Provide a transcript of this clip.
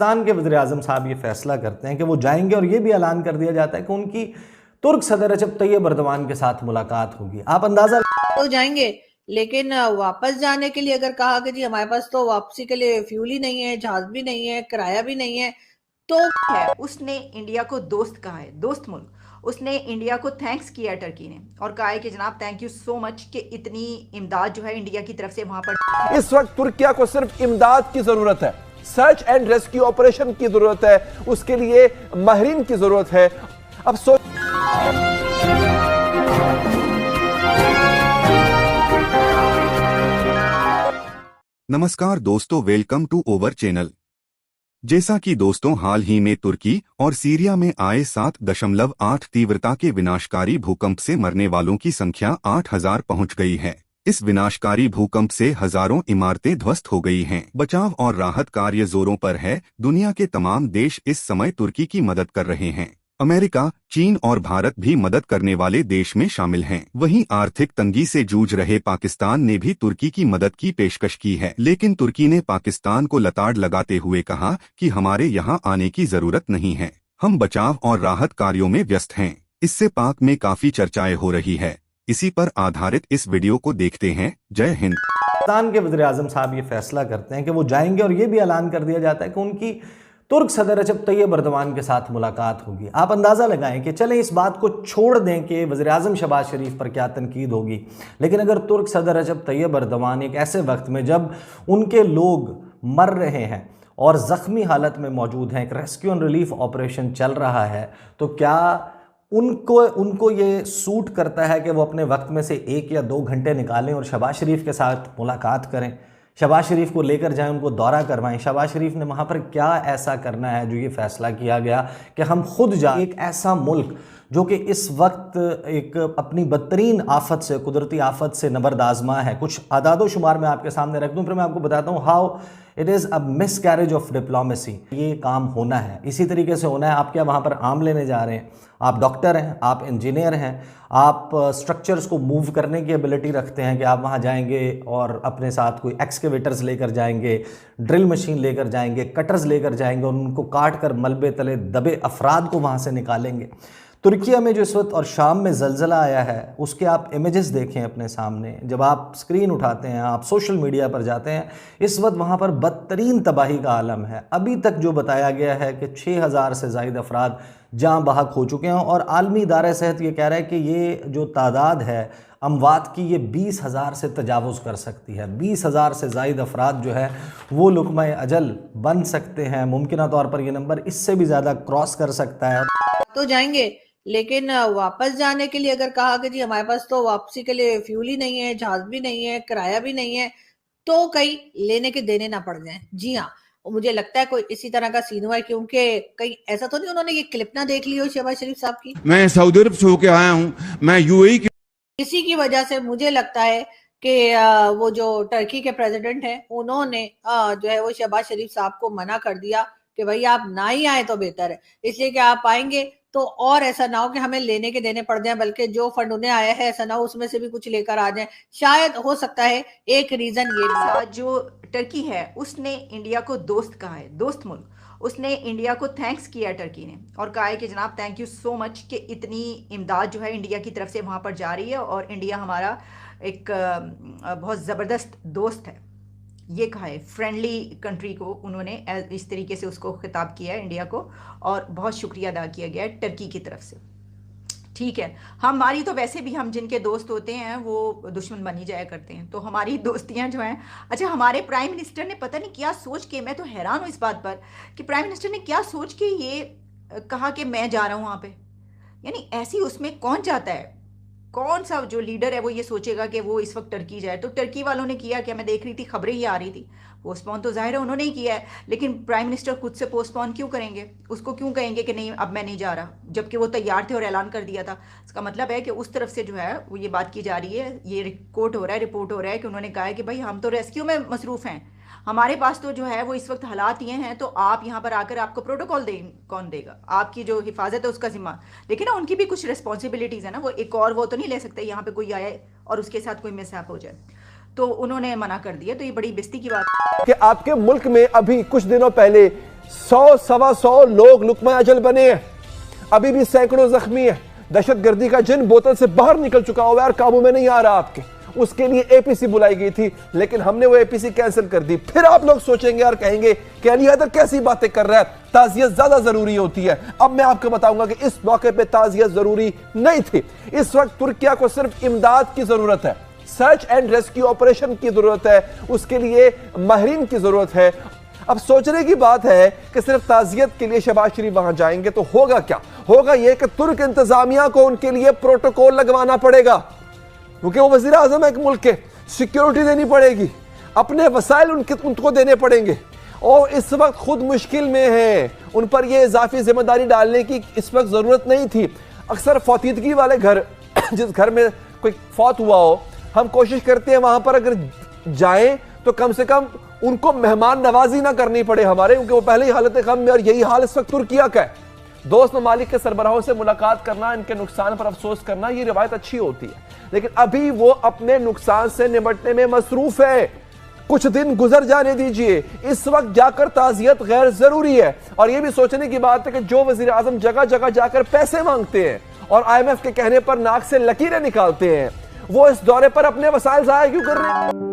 पाकिस्तान के वज़ीर-ए-आज़म साहब ये फैसला करते हैं कि वो जाएंगे और ये भी ऐलान कर दिया जाता है कि उनकी तुर्क सदर रजब तैयब एर्दोगान के साथ मुलाकात होगी। आप अंदाजा तो जाएंगे, लेकिन वापस जाने के लिए अगर कहा कि जी हमारे पास तो वापसी के लिए फ्यूल ही नहीं है, जहाज भी नहीं है, किराया भी नहीं है, तो है उसने इंडिया को दोस्त कहा है, दोस्त मुल्क। उसने इंडिया को थैंक्स किया टर्की ने और कहा है कि जनाब थैंक यू सो मच कि इतनी इमदाद जो है इंडिया की तरफ से वहां पर। इस वक्त तुर्किया को सिर्फ इमदाद की जरूरत है, सर्च एंड रेस्क्यू ऑपरेशन की जरूरत है, उसके लिए माहिरीन की जरूरत है। अब नमस्कार दोस्तों, वेलकम टू ओवर चैनल। जैसा कि दोस्तों हाल ही में तुर्की और सीरिया में आए 7.8 तीव्रता के विनाशकारी भूकंप से मरने वालों की संख्या 8,000 पहुंच गई है। इस विनाशकारी भूकंप से हजारों इमारतें ध्वस्त हो गई हैं। बचाव और राहत कार्य जोरों पर है। दुनिया के तमाम देश इस समय तुर्की की मदद कर रहे हैं। अमेरिका, चीन और भारत भी मदद करने वाले देश में शामिल हैं। वहीं आर्थिक तंगी से जूझ रहे पाकिस्तान ने भी तुर्की की मदद की पेशकश की है, लेकिन तुर्की ने पाकिस्तान को लताड़ लगाते हुए कहा कि हमारे यहां आने की जरूरत नहीं है, हम बचाव और राहत कार्यों में व्यस्त हैं। इससे पाक में काफी चर्चाएं हो रही है। इसी पर आधारित इस वीडियो को देखते हैं। जय हिंद। पाकिस्तान के वज़ीर-ए-आज़म साहब ये फैसला करते हैं कि वो जाएंगे और ये भी ऐलान कर दिया जाता है कि उनकी तुर्क सदर रजब तैयब एर्दोगान के साथ मुलाकात होगी। आप अंदाज़ा लगाएं कि चलें इस बात को छोड़ दें कि वज़ीर-ए-आज़म शहबाज शरीफ पर क्या तनकीद होगी, लेकिन अगर तुर्क सदर रजब तैयब एर्दोगान एक ऐसे वक्त में जब उनके लोग मर रहे हैं और ज़ख्मी हालत में मौजूद हैं, एक रेस्क्यू एंड रिलीफ ऑपरेशन चल रहा है, तो क्या उनको ये सूट करता है कि वो अपने वक्त में से 1 या 2 घंटे निकालें और शहबाज शरीफ के साथ मुलाकात करें, शहबाज शरीफ को लेकर जाएं, उनको दौरा करवाएं। शहबाज शरीफ ने वहाँ पर क्या ऐसा करना है जो ये फैसला किया गया कि हम खुद जाएं। एक ऐसा मुल्क जो कि इस वक्त एक अपनी बदतरीन आफत से, कुदरती आफत से नबर्द आज़मा है। कुछ आदादो शुमार मैं आपके सामने रख दूं, फिर मैं आपको बताता हूँ how it is a miss carriage of diplomacy. ये काम होना है, इसी तरीके से होना है। आप क्या वहाँ पर आम लेने जा रहे हैं? आप डॉक्टर हैं, आप इंजीनियर हैं, आप स्ट्रक्चर्स को मूव करने की एबिलिटी रखते हैं कि आप वहाँ जाएंगे और अपने साथ कोई एक्सकेवेटर्स लेकर जाएंगे, ड्रिल मशीन लेकर जाएंगे, कटर्स लेकर जाएंगे और उनको काट कर मलबे तले दबे अफराद को वहाँ से निकालेंगे। तुर्किया में जो इस वक्त और शाम में ज़लज़ला आया है, उसके आप इमेजेस देखें अपने सामने। जब आप स्क्रीन उठाते हैं, आप सोशल मीडिया पर जाते हैं, इस वक्त वहाँ पर बदतरीन तबाही का आलम है। अभी तक जो बताया गया है कि 6,000 से ज़ायद अफराद जाँ बहक हो चुके हैं और आलमी इदारा सेहत ये कह रहा है कि ये जो तादाद है अमवात की, ये 20,000 से तजावुज़ कर सकती है। 20,000 से ज़ायद अफराद जो है वो लुक़मा अजल बन सकते हैं। मुमकिन तौर पर ये नंबर इससे भी ज़्यादा क्रॉस कर सकता है। तो जाएंगे, लेकिन वापस जाने के लिए अगर कहा कि जी हमारे पास तो वापसी के लिए फ्यूल ही नहीं है, जहाज भी नहीं है, किराया भी नहीं है, तो कहीं लेने के देने ना पड़ जाए। जी हाँ, मुझे लगता है कोई इसी तरह का सीन हुआ है, क्योंकि कहीं ऐसा तो नहीं उन्होंने ये क्लिप ना देख ली हो शहबाज शरीफ साहब की। मैं सऊदी अरब से होके आया हूँ, मैं यूएई की। इसी की वजह से मुझे लगता है कि वो जो टर्की के प्रेसिडेंट हैं उन्होंने जो है वो शहबाज शरीफ साहब को मना कर दिया कि भाई आप ना ही आए तो बेहतर है, इसलिए कि आप आएंगे तो और ऐसा ना हो कि हमें लेने के देने पड़ जाए, बल्कि जो फंड उन्हें आया है ऐसा ना हो उसमें से भी कुछ लेकर आ जाए। शायद हो सकता है एक रीजन ये भी। जो टर्की है उसने इंडिया को दोस्त कहा है, दोस्त मुल्क। उसने इंडिया को थैंक्स किया टर्की ने और कहा है कि जनाब थैंक यू सो मच कि इतनी इमदाद जो है इंडिया की तरफ से वहाँ पर जा रही है और इंडिया हमारा एक बहुत ज़बरदस्त दोस्त है। ये कहा है, फ्रेंडली कंट्री को उन्होंने इस तरीके से उसको खिताब किया है इंडिया को, और बहुत शुक्रिया अदा किया गया है टर्की की तरफ से। ठीक है, हमारी तो वैसे भी हम जिनके दोस्त होते हैं वो दुश्मन बन ही जाया करते हैं, तो हमारी दोस्तियां जो हैं। अच्छा, हमारे प्राइम मिनिस्टर ने पता नहीं क्या सोच के, मैं तो हैरान हूँ इस बात पर कि प्राइम मिनिस्टर ने क्या सोच के ये कहा कि मैं जा रहा हूँ वहाँ पे। यानी ऐसी उसमें कौन जाता है? कौन सा जो लीडर है वो ये सोचेगा कि वो इस वक्त टर्की जाए? तो टर्की वालों ने किया क्या? मैं देख रही थी, खबरें ही आ रही थी। पोस्टपोन तो जाहिर है उन्होंने ही किया है, लेकिन प्राइम मिनिस्टर खुद से पोस्टपोन क्यों करेंगे? उसको क्यों कहेंगे कि नहीं अब मैं नहीं जा रहा, जबकि वो तैयार थे और ऐलान कर दिया था। इसका मतलब है कि उस तरफ से जो है वो ये बात की जा रही है, ये रिपोर्ट हो रहा है कि उन्होंने कहा है कि भाई हम तो रेस्क्यू में मसरूफ़ हैं, हमारे पास तो जो है वो इस वक्त हालात ये हैं, तो आप यहाँ पर आकर आपको प्रोटोकॉल कौन देगा? आपकी जो हिफाजत है उसका जिम्मा। लेकिन ना उनकी भी कुछ रिस्पॉन्सिबिलिटीज़ है ना, वो एक और वो तो नहीं ले सकते यहाँ पे कोई आए और उसके साथ कोई मिसहैप हो जाए, तो उन्होंने मना कर दिया। तो ये बड़ी बेइज्जती की बात कि आपके मुल्क में अभी कुछ दिनों पहले 100-125 लोग लुकमा अजल बने हैं, अभी भी सैकड़ों जख्मी है। दहशतगर्दी का जिन बोतल से बाहर निकल चुका हुआ है, काबू में नहीं आ रहा आपके। उसके लिए एपीसी बुलाई गई थी, लेकिन हमने वो एपीसी कैंसिल कर दी। फिर आप लोग सोचेंगे और कहेंगे कि अली हैदर कैसी बातें कर रहा है, ताज़ियत ज्यादा जरूरी होती है। अब मैं आपको बताऊंगा कि इस मौके पे ताज़ियत जरूरी नहीं थी। इस वक्त तुर्किया को सिर्फ इमदाद की जरूरत है, सर्च एंड रेस्क्यू ऑपरेशन की जरूरत है, उसके लिए माहिरीन की जरूरत है। अब सोचने की बात है कि सिर्फ ताज़ियत के लिए शहबाज शरीफ वहां जाएंगे तो होगा क्या? होगा यह कि तुर्क इंतजामिया को उनके लिए प्रोटोकॉल लगवाना पड़ेगा, क्योंकि वो वजीर आजम है एक मुल्क के, सिक्योरिटी देनी पड़ेगी, अपने वसाइल उनको देने पड़ेंगे, और इस वक्त खुद मुश्किल में है। उन पर यह इजाफी जिम्मेदारी डालने की इस वक्त जरूरत नहीं थी। अक्सर फौतीदगी वाले घर, जिस घर में कोई फौत हुआ हो, हम कोशिश करते हैं वहां पर अगर जाएं तो कम से कम उनको मेहमान नवाजी ना करनी पड़े हमारे, क्योंकि वो पहले ही हालत गम में, और यही हाल इस वक्त तुर्किया का है। दोस्त ममालिक के सरबराहों से मुलाकात करना, इनके नुकसान पर अफसोस करना, ये रिवायत अच्छी होती है, लेकिन अभी वो अपने नुकसान से निपटने में मसरूफ है। कुछ दिन गुजर जाने दीजिए, इस वक्त जाकर ताज़ियत गैर जरूरी है। और ये भी सोचने की बात है कि जो वजीर आजम जगह जगह जाकर पैसे मांगते हैं और IMF के कहने पर नाक से लकीरें निकालते हैं, वो इस दौरे पर अपने वसाइल ज़ाया क्यों कर रहे हैं?